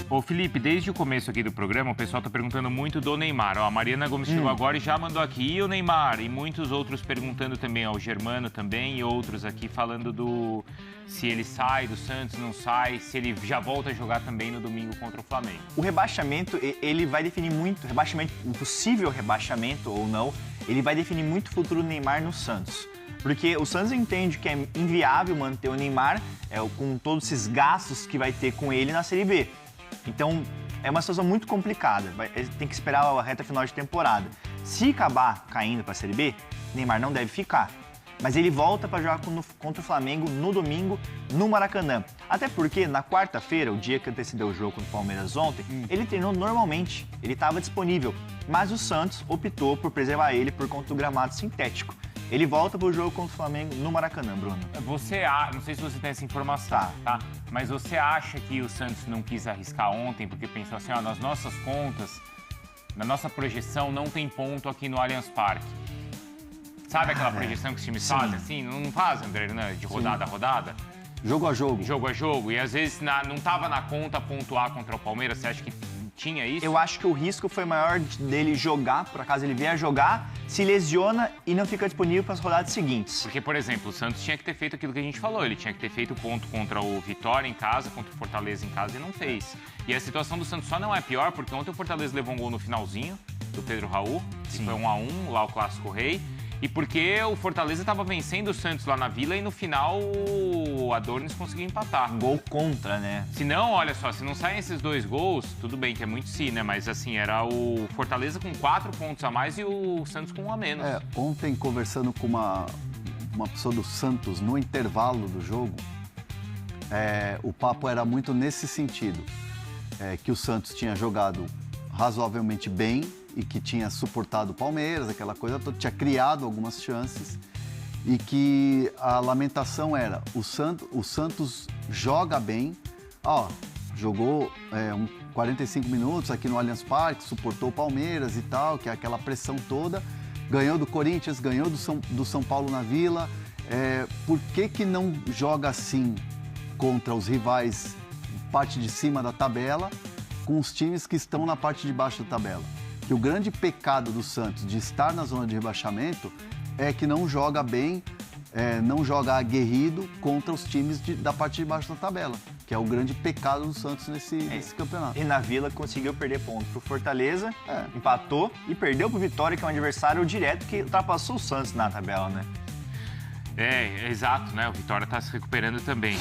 Ô Felipe, desde o começo aqui do programa, o pessoal tá perguntando muito do Neymar. Ó, a Mariana Gomes chegou agora e já mandou aqui, e o Neymar? E muitos outros perguntando também, ó, o Germano também, e outros aqui falando do... se ele sai do Santos, não sai, se ele já volta a jogar também no domingo contra o Flamengo. O rebaixamento, ele vai definir muito, o possível rebaixamento ou não, ele vai definir muito o futuro do Neymar no Santos. Porque o Santos entende que é inviável manter o Neymar com todos esses gastos que vai ter com ele na Série B. Então, é uma situação muito complicada. Ele tem que esperar a reta final de temporada. Se acabar caindo para a Série B, Neymar não deve ficar. Mas ele volta para jogar contra o Flamengo no domingo, no Maracanã. Até porque, na quarta-feira, o dia que antecedeu o jogo contra o Palmeiras ontem, ele treinou normalmente, ele estava disponível. Mas o Santos optou por preservar ele por conta do gramado sintético. Ele volta para o jogo contra o Flamengo no Maracanã, Bruno. Não sei se você tem essa informação, tá? Mas você acha que o Santos não quis arriscar ontem porque pensou assim, ó, nas nossas contas, na nossa projeção, não tem ponto aqui no Allianz Parque. Sabe aquela projeção que os times fazem, assim? Não fazem, André, né? De rodada a rodada? Jogo a jogo. Jogo a jogo. E às vezes não estava na conta pontuar contra o Palmeiras. Você acha que tinha isso? Eu acho que o risco foi maior dele jogar, por acaso ele vier jogar, se lesiona e não fica disponível para as rodadas seguintes. Porque, por exemplo, o Santos tinha que ter feito aquilo que a gente falou. Ele tinha que ter feito ponto contra o Vitória em casa, contra o Fortaleza em casa e não fez. E a situação do Santos só não é pior porque ontem o Fortaleza levou um gol no finalzinho do Pedro Raul. Que foi 1-1, lá o Clássico Rei. E porque o Fortaleza estava vencendo o Santos lá na Vila e no final o Adornes conseguiu empatar. Um gol contra, né? Se não, olha só, se não saem esses 2 gols, tudo bem que é muito né? Mas assim, era o Fortaleza com 4 pontos a mais e o Santos com 1 a menos. Ontem, conversando com uma pessoa do Santos no intervalo do jogo, o papo era muito nesse sentido. Que o Santos tinha jogado razoavelmente bem e que tinha suportado o Palmeiras, aquela coisa toda, tinha criado algumas chances e que a lamentação era, o Santos joga bem, jogou 45 minutos aqui no Allianz Parque, suportou o Palmeiras e tal, que é aquela pressão toda, ganhou do Corinthians, ganhou do São Paulo na Vila, por que não joga assim contra os rivais parte de cima da tabela, com os times que estão na parte de baixo da tabela? Que o grande pecado do Santos de estar na zona de rebaixamento é que não joga bem, não joga aguerrido contra os times da parte de baixo da tabela, que é o grande pecado do Santos nesse campeonato. E na Vila conseguiu perder ponto pro Fortaleza, empatou e perdeu pro Vitória, que é um adversário direto que ultrapassou o Santos na tabela, né? Exato, né? O Vitória tá se recuperando também.